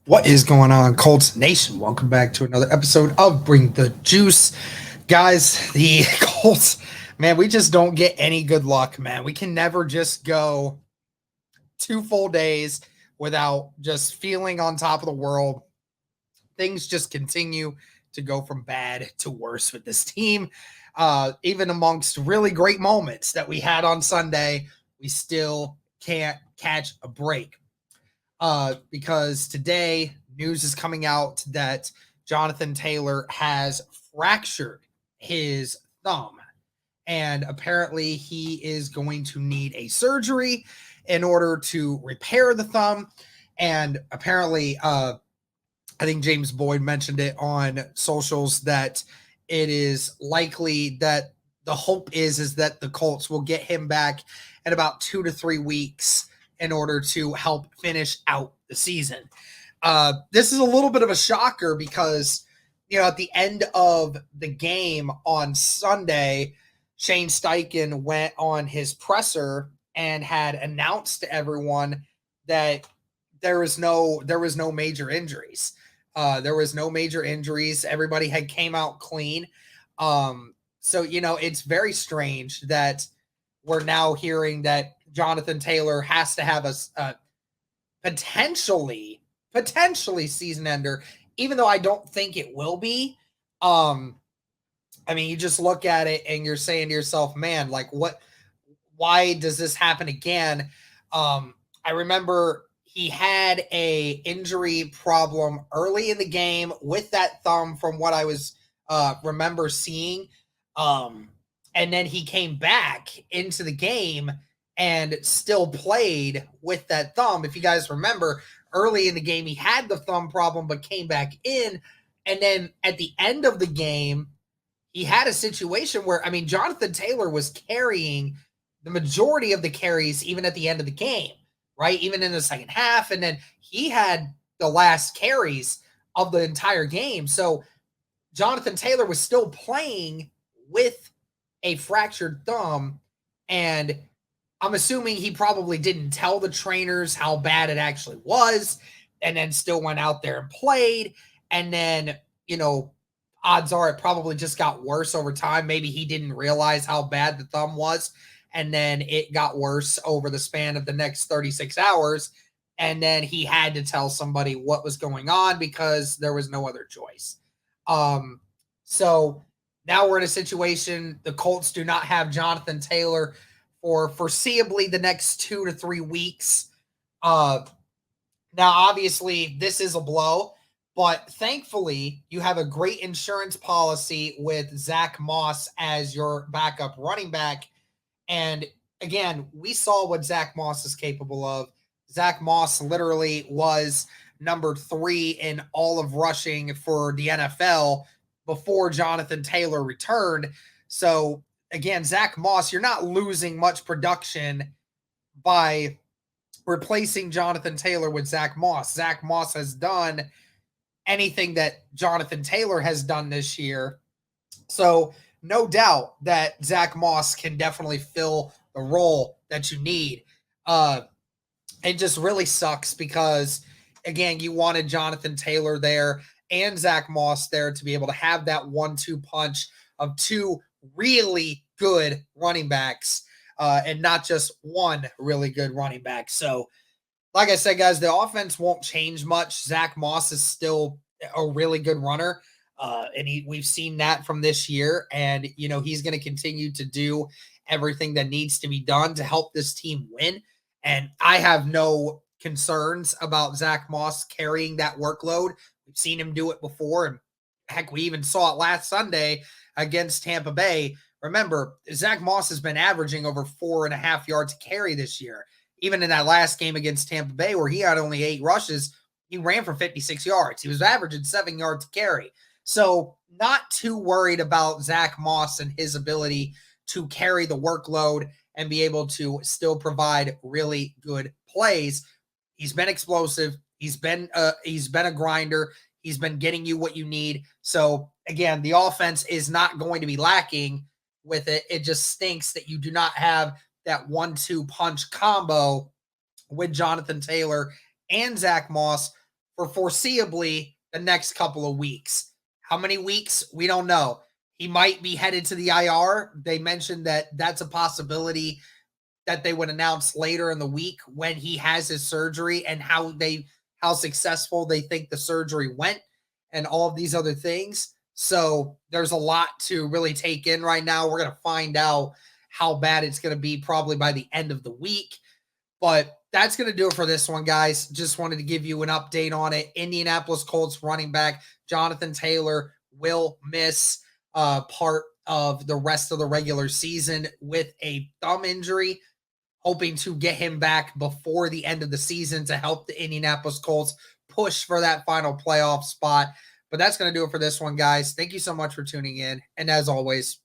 What is going on, Colts Nation? Welcome back to another episode of Bring the Juice. Guys, the Colts, man, we just don't get any good luck, man. We can never just go 2 full days without just feeling on top of the world. Things just continue to go from bad to worse with this team. Even amongst really great moments that we had on Sunday, we still can't catch a break. Because today news is coming out that Jonathon Taylor has fractured his thumb. And apparently he is going to need a surgery in order to repair the thumb. And apparently, I think James Boyd mentioned it on socials that it is likely that the hope is that the Colts will get him back in about 2 to 3 weeks in order to help finish out the season. This is a little bit of a shocker because, at the end of the game on Sunday, Shane Steichen went on his presser and had announced to everyone that there was no major injuries. There was no major injuries. Everybody had came out clean. So it's very strange that we're now hearing that Jonathon Taylor has to have a potentially season ender, even though I don't think it will be. You just look at it and you're saying to yourself, man, like why does this happen again? I remember he had a injury problem early in the game with that thumb from what I was remember seeing. And then he came back into the game and still played with that thumb. If you guys remember, early in the game, he had the thumb problem, but came back in. And then at the end of the game, he had a situation where, Jonathon Taylor was carrying the majority of the carries even at the end of the game, right? Even in the second half. And then he had the last carries of the entire game. So Jonathon Taylor was still playing with a fractured thumb. And I'm assuming he probably didn't tell the trainers how bad it actually was, and then still went out there and played. And then, odds are it probably just got worse over time. Maybe he didn't realize how bad the thumb was, and then it got worse over the span of the next 36 hours. And then he had to tell somebody what was going on because there was no other choice. So now we're in a situation, the Colts do not have Jonathon Taylor for foreseeably the next 2 to 3 weeks. Now, obviously, this is a blow, but thankfully, you have a great insurance policy with Zach Moss as your backup running back. And again, we saw what Zach Moss is capable of. Zach Moss literally was number 3 in all of rushing for the NFL before Jonathon Taylor returned. So again, Zach Moss, you're not losing much production by replacing Jonathon Taylor with Zach Moss. Zach Moss has done anything that Jonathon Taylor has done this year. So no doubt that Zach Moss can definitely fill the role that you need. It just really sucks because, again, you wanted Jonathon Taylor there and Zach Moss there to be able to have that 1-2 punch of two really good running backs and not just one really good running back. So, like I said, guys, the offense won't change much. Zach Moss is still a really good runner. And we've seen that from this year. And, he's going to continue to do everything that needs to be done to help this team win. And I have no concerns about Zach Moss carrying that workload. We've seen him do it before. And heck, we even saw it last Sunday against Tampa Bay. Remember, Zach Moss has been averaging over 4.5 yards to carry this year. Even in that last game against Tampa Bay, where he had only 8 rushes, he ran for 56 yards. He was averaging 7 yards to carry. So not too worried about Zach Moss and his ability to carry the workload and be able to still provide really good plays. He's been explosive. He's been a grinder. He's been getting you what you need. So again, the offense is not going to be lacking with it. It just stinks that you do not have that 1-2 punch combo with Jonathon Taylor and Zach Moss for foreseeably the next couple of weeks. How many weeks? We don't know. He might be headed to the IR. They mentioned that that's a possibility that they would announce later in the week when he has his surgery and how successful they think the surgery went and all of these other things. So there's a lot to really take in right now. We're going to find out how bad it's going to be probably by the end of the week. But that's going to do it for this one, guys. Just wanted to give you an update on it. Indianapolis Colts running back Jonathan Taylor will miss part of the rest of the regular season with a thumb injury, hoping to get him back before the end of the season to help the Indianapolis Colts push for that final playoff spot. But that's going to do it for this one, guys. Thank you so much for tuning in. And as always,